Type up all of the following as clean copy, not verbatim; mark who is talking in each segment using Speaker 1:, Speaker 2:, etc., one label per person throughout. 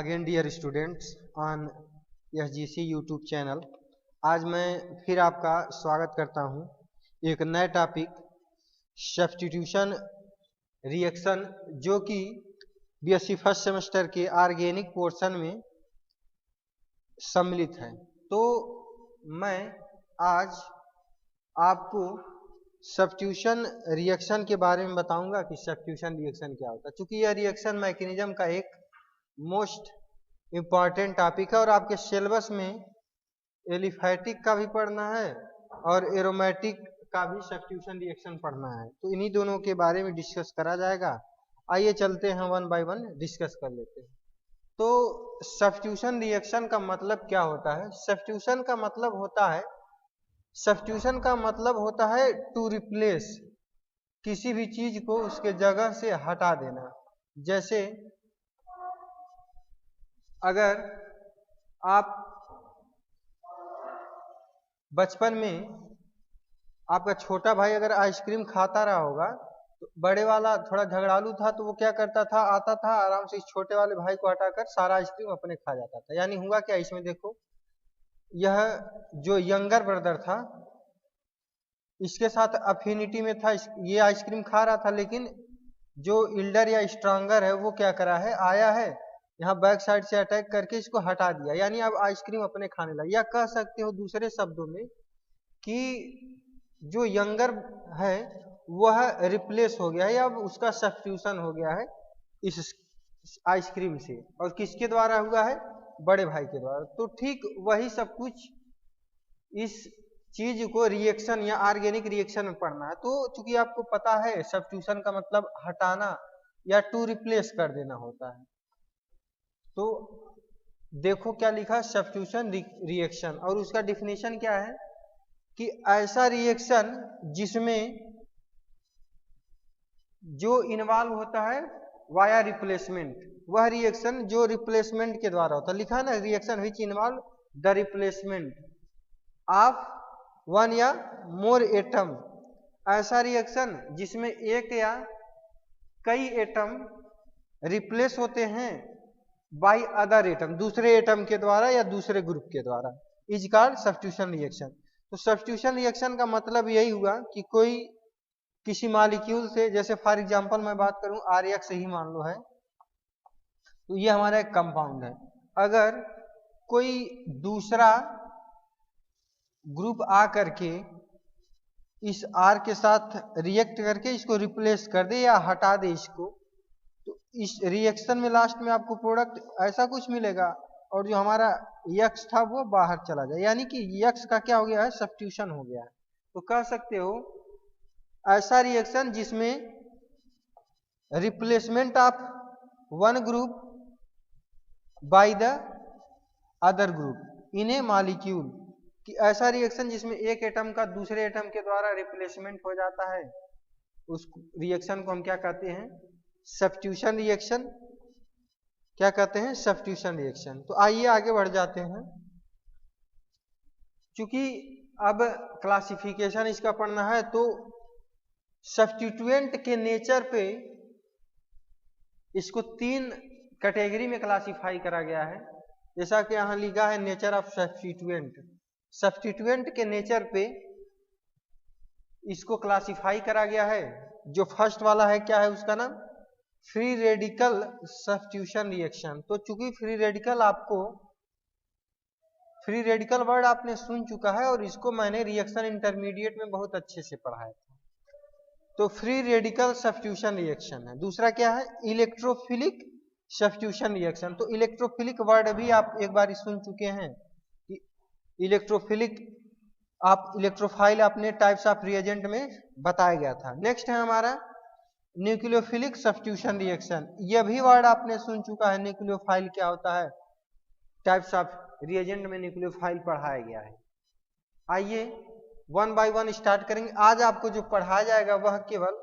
Speaker 1: Again dear students on SGC YouTube channel. आज मैं फिर आपका स्वागत करता हूं एक नए टॉपिक सब्स्टिट्यूशन रिएक्शन, जो कि BSc फर्स्ट सेमेस्टर के ऑर्गेनिक पोर्शन में सम्मिलित है। तो मैं आज आपको सब्स्टिट्यूशन रिएक्शन के बारे में बताऊंगा कि सब्स्टिट्यूशन रिएक्शन क्या होता है। चूंकि यह रिएक्शन मैकेनिज्म का एक मोस्ट इम्पॉर्टेंट टॉपिक है और आपके सिलेबस में एलिफैटिक का भी पढ़ना है और एरोमेटिक का भी सब्स्टिट्यूशन रिएक्शन पढ़ना है। तो इन्हीं दोनों के बारे में डिस्कस करा जाएगा। आइए चलते हैं, वन बाय वन डिस्कस कर लेते हैं। तो सब्स्टिट्यूशन रिएक्शन का मतलब क्या होता है? सब्स्टिट्यूशन का मतलब होता है टू रिप्लेस, किसी भी चीज को उसके जगह से हटा देना। जैसे अगर आप बचपन में आपका छोटा भाई अगर आइसक्रीम खाता रहा होगा, तो बड़े वाला थोड़ा झगड़ालू था, तो वो क्या करता था, आता था आराम से इस छोटे वाले भाई को हटाकर सारा आइसक्रीम अपने खा जाता था। यानी हुआ क्या इसमें, देखो, यह जो यंगर ब्रदर था इसके साथ अफिनिटी में था, ये आइसक्रीम खा रहा था, लेकिन जो इल्डर या स्ट्रांगर है वो क्या करा है, आया है यहाँ बैक साइड से अटैक करके इसको हटा दिया। यानी अब आइसक्रीम अपने खाने लगा। या कह सकते हो दूसरे शब्दों में कि जो यंगर है वह रिप्लेस हो गया है, अब उसका सब्स्टिट्यूशन हो गया है इस आइसक्रीम से। और किसके द्वारा हुआ है? बड़े भाई के द्वारा। तो ठीक वही सब कुछ इस चीज को रिएक्शन या ऑर्गेनिक रिएक्शन में पढ़ना है। तो चूंकि आपको पता है सब्स्टिट्यूशन का मतलब हटाना या टू रिप्लेस कर देना होता है। तो देखो क्या लिखा, सब्स्टिट्यूशन रिएक्शन, और उसका डिफिनेशन क्या है कि ऐसा रिएक्शन जिसमें जो इन्वॉल्व होता है वाया रिप्लेसमेंट, वह रिएक्शन जो रिप्लेसमेंट के द्वारा होता है। लिखा है ना, reaction which involve the replacement of one या मोर एटम। ऐसा रिएक्शन जिसमें एक या कई एटम रिप्लेस होते हैं बाय अदर एटम, दूसरे एटम के द्वारा या दूसरे ग्रुप के द्वारा, इज कॉल्ड सब्स्टिट्यूशन रिएक्शन। तो सब्स्टिट्यूशन रिएक्शन का मतलब यही हुआ कि कोई किसी मॉलिक्यूल से, जैसे फॉर एग्जांपल मैं बात करूं RX ही मान लो है, तो ये हमारा एक कंपाउंड है। अगर कोई दूसरा ग्रुप आ करके इस R के साथ रिएक्ट करके इसको रिप्लेस कर दे या हटा दे इसको, तो इस रिएक्शन में लास्ट में आपको प्रोडक्ट ऐसा कुछ मिलेगा और जो हमारा X था वो बाहर चला जाए। यानी कि X का क्या हो गया है, सब्स्टिट्यूशन हो गया है। तो कह सकते हो ऐसा रिएक्शन जिसमें replacement of one group by the other group in A molecule, कि ऐसा रिएक्शन जिसमें एक एटम का दूसरे एटम के द्वारा रिप्लेसमेंट हो जाता है, उस रिएक्शन को हम क्या कहते हैं, सब्स्टिट्यूशन रिएक्शन। क्या कहते हैं, सब्स्टिट्यूशन रिएक्शन। तो आइए आगे बढ़ जाते हैं। चूंकि अब क्लासिफिकेशन इसका पढ़ना है, तो सब्स्टिट्यूएंट के नेचर पे इसको 3 कैटेगरी में क्लासिफाई करा गया है। जैसा कि यहां लिखा है नेचर ऑफ सब्स्टिट्यूएंट। सब्स्टिट्यूएंट के नेचर पे इसको क्लासिफाई करा गया है। जो फर्स्ट वाला है, क्या है उसका नाम, फ्री रेडिकल सब्स्टिट्यूशन रिएक्शन। तो चूंकि फ्री रेडिकल वर्ड आपने सुन चुका है और इसको मैंने रिएक्शन इंटरमीडिएट में बहुत अच्छे से पढ़ाया था। तो फ्री रेडिकल सब्स्टिट्यूशन रिएक्शन है। दूसरा क्या है, इलेक्ट्रोफिलिक सब्स्टिट्यूशन रिएक्शन। तो इलेक्ट्रोफिलिक वर्ड भी आप एक बार सुन चुके हैं कि इलेक्ट्रोफिलिक, आप इलेक्ट्रोफाइल अपने टाइप्स ऑफ रिएजेंट में बताया गया था। नेक्स्ट है हमारा न्यूक्लियोफिलिक सब्स्टिट्यूशन रिएक्शन। यह भी वर्ड आपने सुन चुका है, न्यूक्लियोफाइल क्या होता है, टाइप्स ऑफ रिएजेंट में न्यूक्लियोफाइल पढ़ाया गया है। आइए वन बाय वन स्टार्ट करेंगे। आज आपको जो पढ़ाया जाएगा वह केवल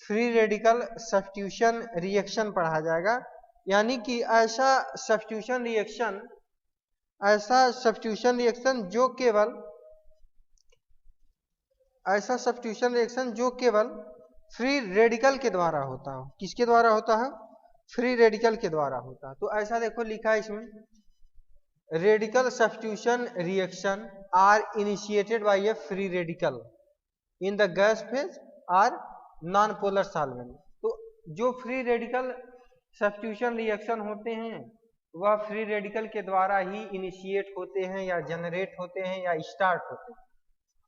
Speaker 1: फ्री रेडिकल सब्स्टिट्यूशन रिएक्शन पढ़ाया जाएगा। यानी कि ऐसा सब्स्टिट्यूशन रिएक्शन जो केवल फ्री रेडिकल के द्वारा होता हो। किसके द्वारा होता है? फ्री रेडिकल के द्वारा होता है। तो ऐसा देखो लिखा है इसमें, radical substitution reaction are initiated by a free radical in the gas phase or non polar solvent. तो जो फ्री रेडिकल सब्स्टिट्यूशन रिएक्शन होते हैं वह फ्री रेडिकल के द्वारा ही इनिशिएट होते हैं या जनरेट होते हैं या स्टार्ट होते हैं।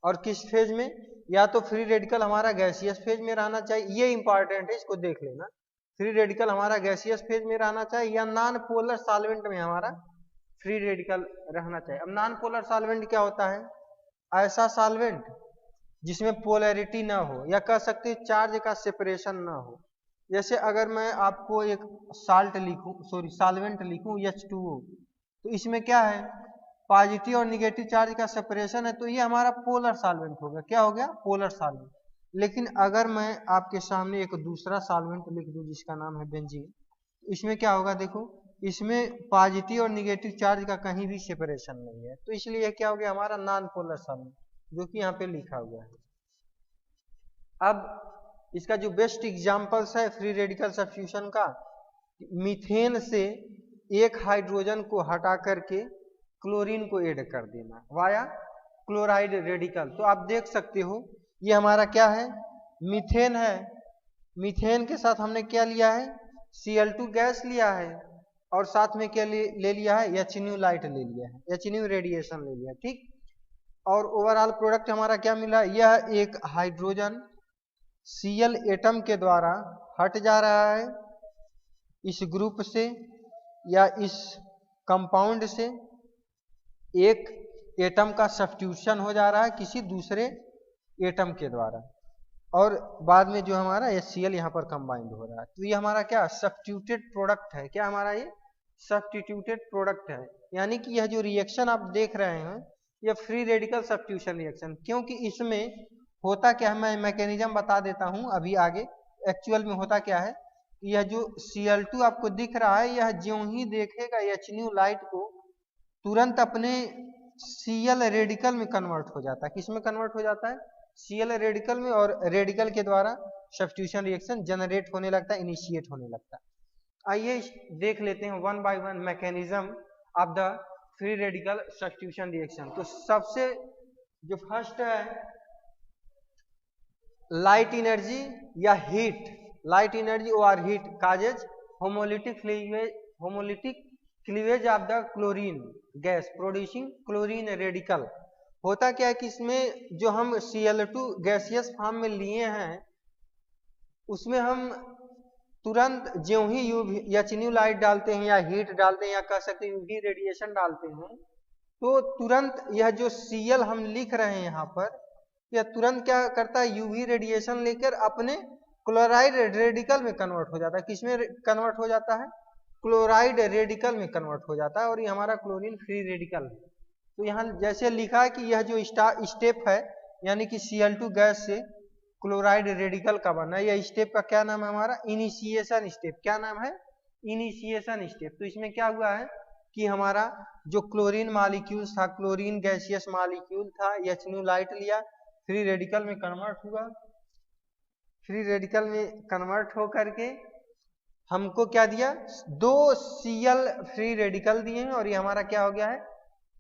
Speaker 1: और किस फेज में? या तो फ्री रेडिकल हमारा गैसियस फेज में रहना चाहिए, ये इंपॉर्टेंट है, इसको देख लेना। फ्री रेडिकल हमारा गैसियस फेज में रहना चाहिए या नॉन पोलर सॉल्वेंट में हमारा फ्री रेडिकल रहना चाहिए। अब नॉन पोलर सॉल्वेंट क्या होता है? ऐसा सॉल्वेंट जिसमें पोलैरिटी ना हो, या कह सकते हैं चार्ज का सेपरेशन ना हो। जैसे अगर मैं आपको एक सॉल्वेंट लिखूं H2O, तो इसमें क्या है? पॉजिटिव और निगेटिव चार्ज का सेपरेशन है, तो ये हमारा पोलर सॉल्वेंट हो गया। क्या हो गया? Polar solvent. लेकिन अगर मैं आपके सामने एक दूसरा सॉल्वेंट लिख दूं जिसका नाम है बेंजीन, इसमें क्या होगा? देखो, इसमें पॉजिटिव और निगेटिव चार्ज का कहीं भी सेपरेशन नहीं है, तो इसलिए क्या हो गया? हमारा नॉन पोलर सॉल्वेंट, जो कि यहाँ पे लिखा हुआ है। अब इसका जो बेस्ट एग्जांपल्स है फ्री रेडिकल सब्स्टिट्यूशन का, मीथेन से एक हाइड्रोजन को हटा करके क्लोरीन को ऐड कर देना वाया क्लोराइड रेडिकल। तो आप देख सकते हो ये हमारा क्या है? मीथेन है। मीथेन के साथ हमने क्या लिया है? Cl2 गैस लिया है, और साथ में क्या ले लिया है? HNU लाइट ले लिया है, HNU रेडिएशन ले लिया, ठीक। और ओवरऑल प्रोडक्ट हमारा क्या मिला? यह एक हाइड्रोजन Cl एटम के द्वारा हट जा रहा है इस ग्रुप से या इस कंपाउंड से, एक एटम का सब्स्टिट्यूशन हो जा रहा है किसी दूसरे एटम के द्वारा, और बाद में जो हमारा HCl यहाँ पर कंबाइंड हो रहा है। तो ये हमारा क्या? सब्स्टिट्यूटेड प्रोडक्ट है। क्या हमारा ये? सब्स्टिट्यूटेड प्रोडक्ट है। यानी कि यह जो रिएक्शन आप देख रहे हैं यह फ्री रेडिकल सब्स्टिट्यूशन रिएक्शन, क्योंकि इसमें होता क्या है, मैं मैकेनिज्म बता देता हूं अभी आगे। एक्चुअल में होता क्या है, यह जो Cl2 आपको दिख रहा है, यह ज्यों ही देखेगा HNU लाइट को, तुरंत अपने Cl रेडिकल में कन्वर्ट हो जाता है। किस में कन्वर्ट हो जाता है? Cl रेडिकल में, और रेडिकल के द्वारा सब्स्टिट्यूशन रिएक्शन जनरेट होने लगता है, इनिशिएट होने लगता है। आइए देख लेते हैं one by one mechanism of the free radical substitution reaction. तो सबसे जो फर्स्ट है लाइट एनर्जी या हीट, लाइट एनर्जी और heat causes homolytic cleavage of the chlorine gas producing chlorine radical. होता क्या है कि इसमें जो हम Cl2 गैसियस फॉर्म में लिए हैं उसमें हम तुरंत ज्यों ही HNU लाइट डालते हैं या हीट डालते हैं या कह सकते हैं UV रेडिएशन डालते हैं, तो तुरंत यह जो Cl हम लिख रहे हैं यहाँ पर, यह तुरंत क्या करता है? UV रेडिएशन लेकर अपने क्लोराइड रेडिकल में कन्वर्ट हो जाता है। किसमें कन्वर्ट हो जाता है? क्लोराइड रेडिकल में कन्वर्ट हो जाता है, और ये हमारा क्लोरीन फ्री रेडिकल है। तो यहाँ जैसे लिखा है कि यह जो स्टेप है, यानी कि Cl2 गैस से क्लोराइड रेडिकल का बनना, यह स्टेप का क्या नाम है? हमारा इनिशिएशन स्टेप। क्या नाम है? Initiation step. तो इसमें क्या हुआ है कि हमारा जो क्लोरीन मॉलिक्यूल था, क्लोरीन गैसियस मॉलिक्यूल था, HNU लाइट लिया, फ्री रेडिकल में कन्वर्ट हुआ, फ्री रेडिकल में कन्वर्ट हो करके हमको क्या दिया? 2 Cl फ्री रेडिकल दिए हैं, और ये हमारा क्या हो गया है?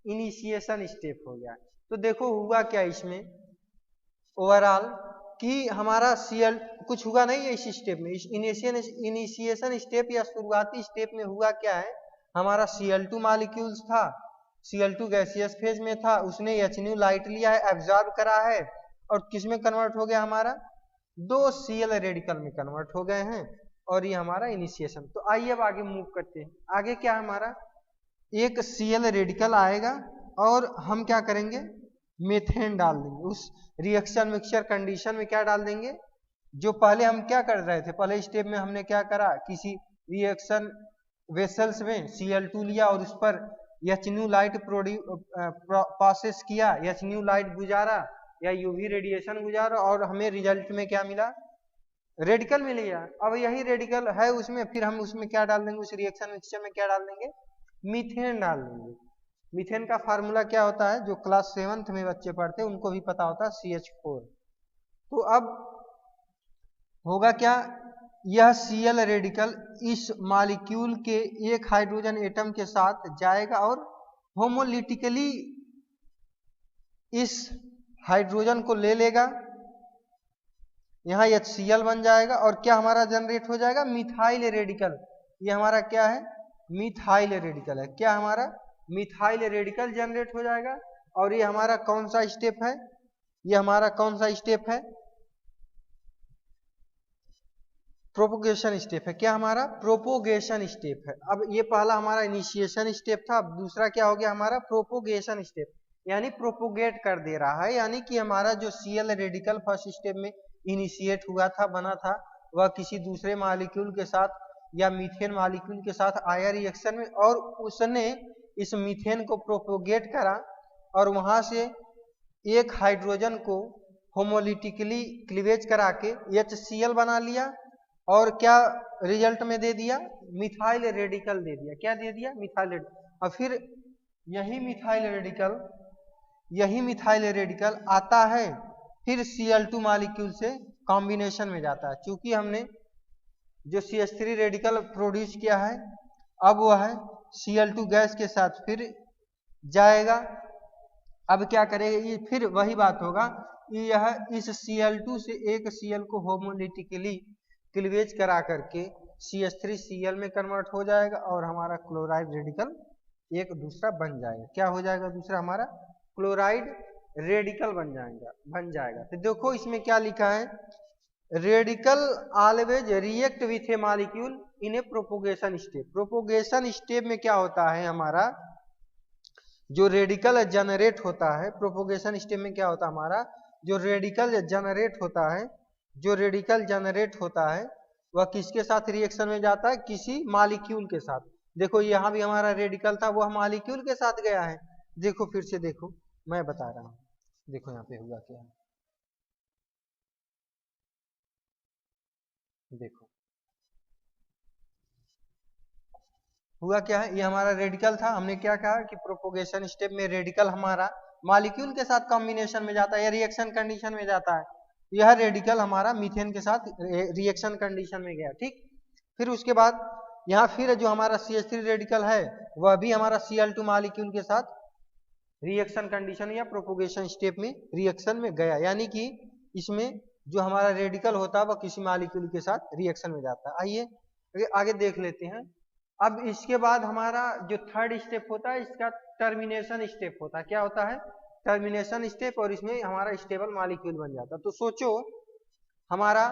Speaker 1: इनिशिएशन स्टेप हो गया। तो देखो हुआ क्या इसमें ओवरऑल कि हमारा Cl कुछ हुआ नहीं है इस स्टेप में। इस इनिशिएशन स्टेप या शुरुआती स्टेप में हुआ क्या है? हमारा Cl2 मॉलिक्यूल्स था, Cl2 गैसियस फेज में था, उसने HNU लाइट लिया है, एब्जॉर्ब करा है, और किस में कन्वर्ट हो गया? हमारा 2 Cl रेडिकल में कन्वर्ट हो गए हैं, और ये हमारा इनिशिएशन। तो आइए अब आगे मूव करते हैं। आगे क्या है हमारा? एक Cl रेडिकल आएगा और हम क्या करेंगे? मीथेन डाल देंगे उस रिएक्शन मिक्सचर कंडीशन में। क्या डाल देंगे? जो पहले हम क्या कर रहे थे, पहले स्टेप में हमने क्या करा, किसी रिएक्शन वेसल्स में Cl2 लिया और उस पर HNU लाइट प्रोसेस किया, HNU लाइट गुजारा या UV रेडिएशन गुजारा, और हमें रिजल्ट में क्या मिला? रेडिकल मिल गया। अब यही रेडिकल है उसमें, फिर हम उसमें क्या डाल देंगे? उस रिएक्शन मिक्सचर में क्या डाल देंगे? मीथेन डाल देंगे। मीथेन का फार्मूला क्या होता है? जो क्लास 7th में बच्चे पढ़ते हैं उनको भी पता होता है, CH4। तो अब होगा क्या? यह Cl रेडिकल इस मॉलिक्यूल के एक हाइड्रोजन एटम के साथ जाएगा और होमोलिटिकली इस हाइड्रोजन को ले लेगा, यहाँ HCl बन जाएगा और क्या हमारा जनरेट हो जाएगा, मिथाइल रेडिकल। ये हमारा क्या है, मिथाइल रेडिकल है। क्या हमारा मिथाइल रेडिकल जनरेट हो जाएगा। और ये हमारा कौन सा स्टेप है, ये हमारा कौन सा स्टेप है, प्रोपोगेशन स्टेप है। क्या हमारा प्रोपोगेशन स्टेप है। अब ये पहला हमारा इनिशिएशन स्टेप था, अब दूसरा क्या हो गया हमारा प्रोपोगेशन स्टेप, यानी प्रोपोगेट कर दे रहा है। यानी कि हमारा जो Cl रेडिकल फर्स्ट स्टेप में इनिशिएट हुआ था, बना था, वह किसी दूसरे मॉलिक्यूल के साथ या मीथेन मॉलिक्यूल के साथ आया रिएक्शन में और उसने इस मीथेन को प्रोपोगेट करा और वहां से एक हाइड्रोजन को होमोलिटिकली क्लीवेज करा के HCl बना लिया और क्या रिजल्ट में दे दिया, मिथाइल रेडिकल दे दिया। क्या दे दिया, मिथाइल रेडिकल। और फिर यही मिथाइल रेडिकल आता है फिर Cl2 मॉलिक्यूल से कॉम्बिनेशन में जाता है। चूंकि हमने जो CH3 रेडिकल प्रोड्यूस किया है, अब वह है Cl2 गैस के साथ फिर जाएगा। अब क्या करेगा, ये फिर वही बात होगा कि यह इस Cl2 से एक Cl को होमोलिटिकली क्लीवेज करा करके CH3Cl में कन्वर्ट हो जाएगा और हमारा क्लोराइड रेडिकल एक दूसरा बन जाएगा। क्या हो जाएगा, दूसरा हमारा क्लोराइड रेडिकल बन जाएगा। तो देखो इसमें क्या लिखा है, radical always react with A molecule in A propagation step. Propagation step में क्या होता है, हमारा जो रेडिकल जनरेट होता है, प्रोपोगेशन स्टेप में क्या होता है, हमारा जो रेडिकल जनरेट होता है वह किसके साथ रिएक्शन में जाता है, किसी मॉलिक्यूल के साथ। देखो यहाँ भी हमारा रेडिकल था, वह मॉलिक्यूल के साथ गया है। देखो फिर से देखो, मैं बता रहा हूँ, देखो यहाँ पे हुआ क्या है, देखो हुआ क्या है। ये हमारा रेडिकल था, हमने क्या कहा कि प्रोपोगेशन स्टेप में रेडिकल हमारा मॉलिक्यूल के साथ कॉम्बिनेशन में जाता है या रिएक्शन कंडीशन में जाता है। यह रेडिकल हमारा मीथेन के साथ रिएक्शन कंडीशन में गया, ठीक। फिर उसके बाद यहाँ फिर जो हमारा CH3 रेडिकल है वह भी हमारा Cl2 मॉलिक्यूल के साथ रिएक्शन कंडीशन या प्रोपोगेशन स्टेप में रिएक्शन में गया। यानी कि इसमें जो हमारा रेडिकल होता है वह किसी मॉलिक्यूल के साथ रिएक्शन में जाता है। आइए आगे देख लेते हैं। अब इसके बाद हमारा जो थर्ड स्टेप होता है, इसका टर्मिनेशन स्टेप होता है। क्या होता है, टर्मिनेशन स्टेप, और इसमें हमारा स्टेबल मॉलिक्यूल बन जाता है। तो सोचो हमारा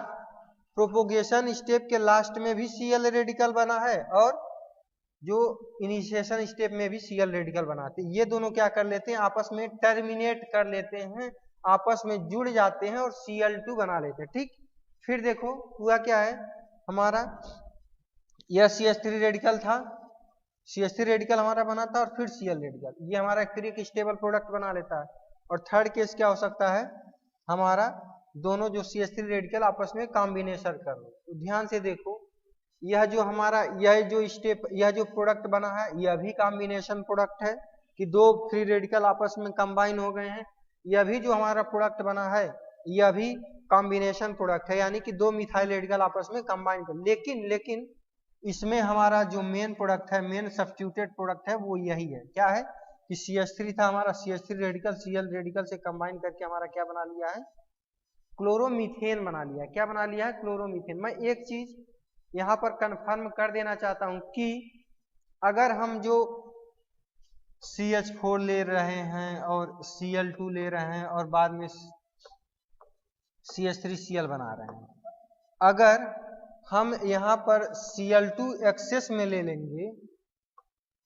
Speaker 1: प्रोपोगेशन स्टेप के लास्ट में भी Cl रेडिकल बना है और जो इनिशिएशन स्टेप में भी Cl रेडिकल बनाते हैं। ये दोनों क्या कर लेते हैं, आपस में टर्मिनेट कर लेते हैं, आपस में जुड़ जाते हैं और Cl2 बना लेते हैं, ठीक। फिर देखो हुआ क्या है, हमारा यह CH3 रेडिकल था, CH3 रेडिकल हमारा बना था और फिर Cl रेडिकल, ये हमारा फिर एक स्टेबल प्रोडक्ट बना लेता है। और थर्ड केस क्या हो सकता है, हमारा दोनों जो CH3 रेडिकल आपस में कॉम्बिनेशन कर लो। तो ध्यान से देखो, यह जो हमारा यह जो प्रोडक्ट बना है यह भी कॉम्बिनेशन प्रोडक्ट है कि दो फ्री रेडिकल आपस में कंबाइन हो गए हैं। यह भी जो हमारा प्रोडक्ट बना है यह भी कॉम्बिनेशन प्रोडक्ट है, यानी कि दो मिथाइल रेडिकल आपस में कंबाइन कर। लेकिन इसमें हमारा जो मेन प्रोडक्ट है, मेन सब्स्टिट्यूटेड प्रोडक्ट है, वो यही है। क्या है कि CH3 था हमारा, CH3 रेडिकल Cl रेडिकल से कंबाइन करके हमारा क्या बना लिया है, क्लोरोमीथेन बना लिया। क्या बना लिया है, क्लोरोमीथेन। मैं एक चीज यहां पर कंफर्म कर देना चाहता हूं कि अगर हम जो CH4 ले रहे हैं और Cl2 ले रहे हैं और बाद में CH3Cl बना रहे हैं, अगर हम यहाँ पर Cl2 एक्सेस में ले लेंगे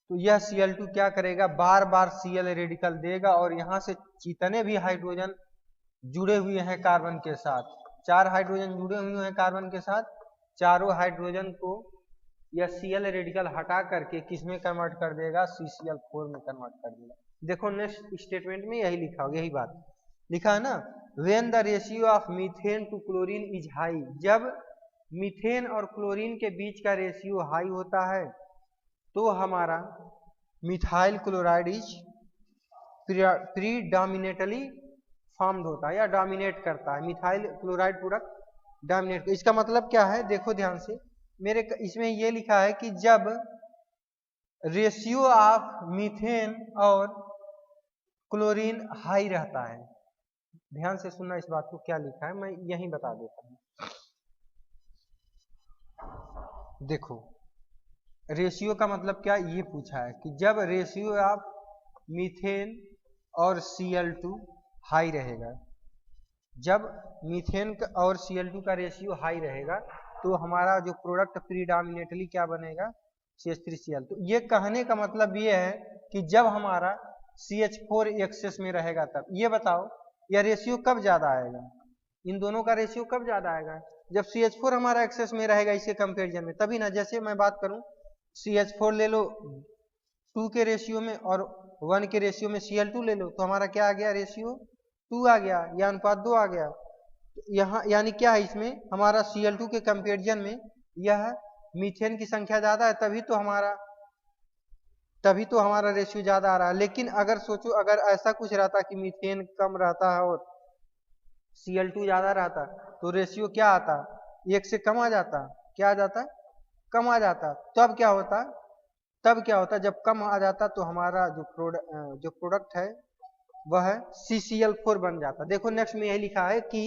Speaker 1: तो यह Cl2 क्या करेगा, बार बार Cl रेडिकल देगा और यहाँ से जितने भी हाइड्रोजन जुड़े हुए हैं कार्बन के साथ, 4 हाइड्रोजन जुड़े हुए हैं कार्बन के साथ, चारों हाइड्रोजन को यह Cl रेडिकल हटा करके किसमें कन्वर्ट कर देगा, CCl4 में कन्वर्ट कर देगा। देखो नेक्स्ट स्टेटमेंट में यही लिखा होगा, यही बात लिखा है ना, when the ratio of methane to chlorine is high. जब मीथेन और क्लोरीन के बीच का रेशियो हाई होता है तो हमारा methyl chloride is predominantly formed होता है या डोमिनेट करता है। Methyl chloride product dominate. इसका मतलब क्या है, देखो ध्यान से, मेरे इसमें ये लिखा है कि जब रेशियो ऑफ मीथेन और क्लोरीन हाई रहता है, ध्यान से सुनना इस बात को, क्या लिखा है मैं यहीं बता देता हूं। देखो रेशियो का मतलब क्या ये पूछा है कि जब रेशियो ऑफ मीथेन और Cl2 हाई रहेगा, जब मीथेन और Cl2 का रेशियो हाई रहेगा तो हमारा जो प्रोडक्ट प्रीडोमिनेटली क्या बनेगा, CH3Cl। तो ये कहने का मतलब ये है कि जब हमारा CH4 एक्सेस में रहेगा तब। ये बताओ यह रेशियो कब ज्यादा आएगा, इन दोनों का रेशियो कब ज्यादा आएगा, जब CH4 हमारा एक्सेस में रहेगा इसके कंपेरिजन में, तभी ना। जैसे मैं बात करूं CH4 ले लो 2 के रेशियो में और 1 के रेशियो में Cl2 ले लो, तो हमारा क्या आ गया, रेशियो 2 आ गया या अनुपात 2 आ गया। यहाँ यानी क्या है, इसमें हमारा Cl2 के कंपेरिजन में यह मीथेन की संख्या ज्यादा है, तभी तो हमारा रेशियो ज्यादा आ रहा है। लेकिन अगर सोचो, अगर ऐसा कुछ रहता कि मीथेन कम रहता है और Cl2 ज्यादा रहता तो रेशियो क्या आता, 1 से कम आ जाता। क्या आ जाता, कम आ जाता। तब क्या होता, जब कम आ जाता तो हमारा जो प्रोडक्ट है वह CCl4 बन जाता। देखो नेक्स्ट में यही लिखा है कि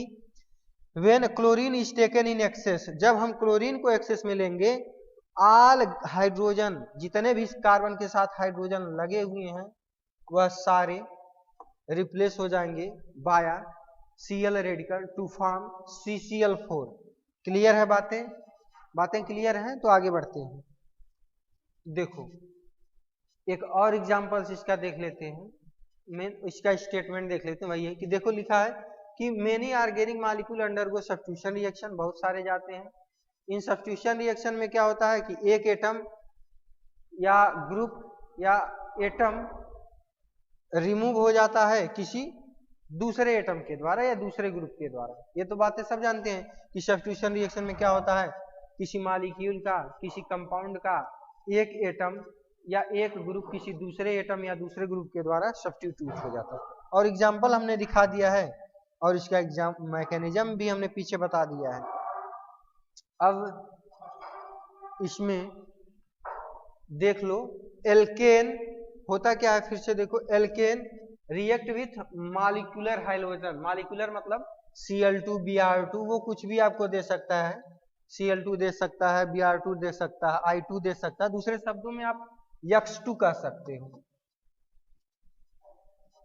Speaker 1: when chlorine is taken in excess, जब हम क्लोरीन को एक्सेस में लेंगे, ऑल हाइड्रोजन, जितने भी कार्बन के साथ हाइड्रोजन लगे हुए हैं वह सारे रिप्लेस हो जाएंगे via Cl radical to form CCl4। Clear है बातें क्लियर हैं, तो आगे बढ़ते हैं। देखो एक और एग्जांपल्स इसका देख लेते हैं, मैं इसका स्टेटमेंट देख लेते हैं। वही है कि देखो लिखा है कि many organic molecule undergo substitution reaction, बहुत सारे जाते हैं। इन सब्स्टिट्यूशन रिएक्शन में क्या होता है कि एक एटम या ग्रुप या एटम रिमूव हो जाता है किसी दूसरे एटम के द्वारा या दूसरे ग्रुप के द्वारा। ये तो बातें सब जानते हैं कि सब्स्टिट्यूशन रिएक्शन में क्या होता है, किसी मॉलिक्यूल का, किसी कंपाउंड का एक एटम या एक ग्रुप किसी दूसरे एटम या दूसरे ग्रुप के द्वारा सब्स्टिट्यूट हो जाता है। और एग्जाम्पल हमने दिखा दिया है और इसका मैकेनिज्म भी हमने पीछे बता दिया है। अब इसमें देख लो एल्केन होता क्या है, फिर से देखो, alkane react with molecular hydrogen. Molecular मतलब Cl2 Br2, वो कुछ भी आपको दे सकता है, Cl2 दे सकता है, Br2 दे सकता है, I2 दे सकता है, दूसरे शब्दों में आप X2 कह सकते हो,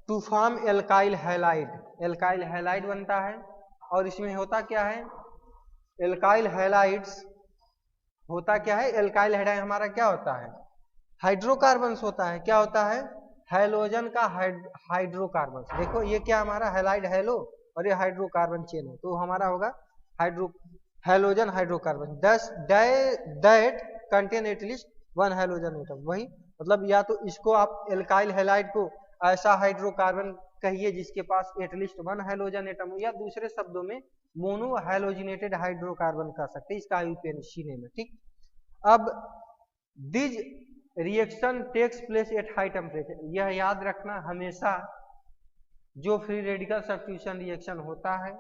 Speaker 1: to form alkyl halide. Alkyl halide बनता है। और इसमें होता क्या है, एल्काइल हैलाइड्स होता क्या है, एल्काइल हैलाइड हमारा क्या होता है, हाइड्रोकार्बन्स होता है। क्या होता है, हैलोजन का हाइड्रोकार्बन। देखो ये क्या हमारा हैलाइड, हैलो, और ये हाइड्रोकार्बन चेन है, तो हमारा होगा halogen hydrocarbon. That contain at least 1 halogen atom. वही मतलब, या तो इसको आप एल्काइल हैलाइड को ऐसा हाइड्रोकार्बन कहिए जिसके पास एटलीस्ट 1 हैलोजन एटम हो, या दूसरे शब्दों में मोनो हैलोजिनेटेड हाइड्रोकार्बन कह सकते हैं, इसका IUPAC नेम है। ठीक, अब this reaction takes place at high temperature. यह याद रखना हमेशा, जो फ्री रेडिकल सब्स्टिट्यूशन रिएक्शन होता है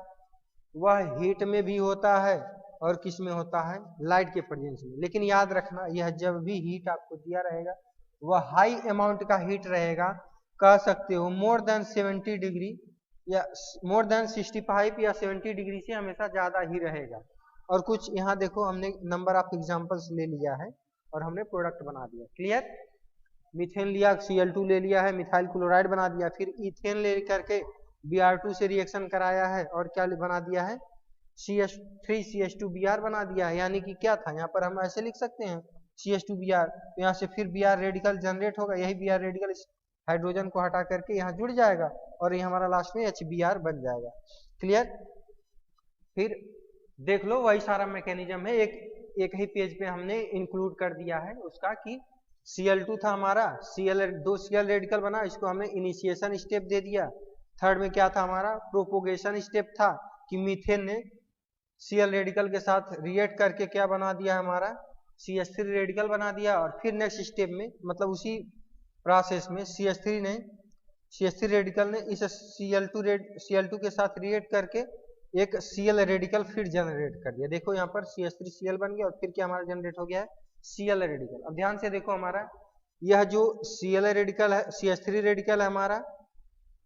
Speaker 1: वह हीट में भी होता है और किस में होता है, लाइट के प्रेजेंस में। लेकिन याद रखना, यह जब भी हीट आपको दिया रहेगा वह हाई अमाउंट का हीट रहेगा, कह सकते हो मोर देन 70 डिग्री या मोर देन 65 या 70 डिग्री से हमेशा ज्यादा ही रहेगा। और कुछ यहाँ देखो हमने नंबर ऑफ एग्जांपल्स ले लिया है और हमने प्रोडक्ट बना दिया। क्लियर, मीथेन लिया, Cl2 ले लिया है, मिथाइल क्लोराइड बना दिया, फिर इथेन ले करके Br2 से रिएक्शन कराया है और क्या बना दिया है, CH3CH2Br बना दिया है। यानी कि क्या था, यहाँ पर हम ऐसे लिख सकते हैं CH2Br, तो यहाँ से फिर Br रेडिकल जनरेट होगा, यही Br रेडिकल इस हाइड्रोजन को हटा करके यहाँ जुड़ जाएगा और ये हमारा लास्ट में HBr बन जाएगा। क्लियर, फिर देख लो वही सारा मैकेनिज्म है, एक ही पेज पे हमने इंक्लूड कर दिया है उसका कि Cl2 था हमारा, दो Cl रेडिकल बना, इसको हमने इनिशिएशन स्टेप दे दिया। थर्ड में क्या था हमारा, प्रोपोगेशन स्टेप था कि मीथेन ने Cl रेडिकल के साथ रिएक्ट करके क्या बना दिया हमारा, CH3 रेडिकल बना दिया। और फिर नेक्स्ट स्टेप में मतलब उसी प्रोसेस में CH3 रेडिकल ने इस Cl2 के साथ रिएक्ट करके एक Cl रेडिकल फिर जनरेट कर दिया। देखो यहाँ पर CH3Cl बन गया और फिर क्या हमारा जनरेट हो गया है Cl रेडिकल। अब ध्यान से देखो हमारा यह जो Cl रेडिकल है, CH3 रेडिकल है हमारा,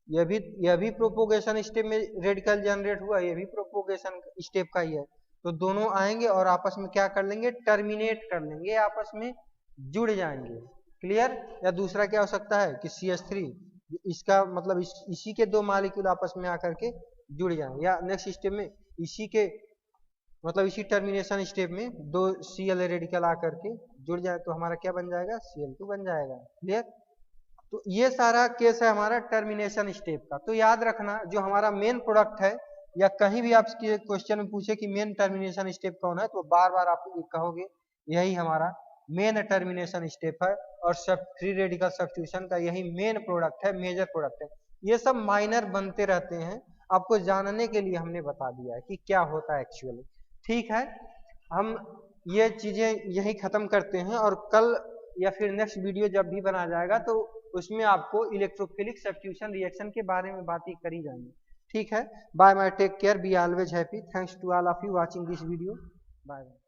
Speaker 1: यह भी प्रोपोगेशन स्टेप में रेडिकल जनरेट हुआ, यह भी प्रोपोगेशन स्टेप का ही है। तो दोनों आएंगे और आपस में क्या कर लेंगे, टर्मिनेट कर लेंगे, आपस में जुड़ जाएंगे। क्लियर। या दूसरा क्या हो सकता है कि CH3, इसका मतलब इसी के दो मॉलिक्यूल आपस में आकर के जुड़ जाएंगे, या नेक्स्ट स्टेप में इसी के मतलब इसी टर्मिनेशन स्टेप में दो Cl रेडिकल आकर के जुड़ जाए तो हमारा क्या बन जाएगा, Cl2 बन जाएगा। क्लियर। तो ये सारा केस है हमारा टर्मिनेशन स्टेप का। तो याद रखना जो हमारा मेन प्रोडक्ट है, या कहीं भी आपके क्वेश्चन में पूछे कि मेन टर्मिनेशन स्टेप कौन है, तो बार बार आप कहोगे यही हमारा मेन टर्मिनेशन स्टेप है, और सब फ्री रेडिकल सब्स्टिट्यूशन का यही मेन प्रोडक्ट है, मेजर प्रोडक्ट है। ये सब माइनर बनते रहते हैं, आपको जानने के लिए हमने बता दिया है कि क्या होता है एक्चुअली। ठीक है, हम ये चीजें यही खत्म करते हैं, और कल या फिर नेक्स्ट वीडियो जब भी बना जाएगा तो उसमें आपको इलेक्ट्रोफिलिक सब्स्टिट्यूशन रिएक्शन के बारे में बातें करी जाएंगी। ठीक है, bye, my take care, be always happy, thanks to all of you watching this video, bye bye.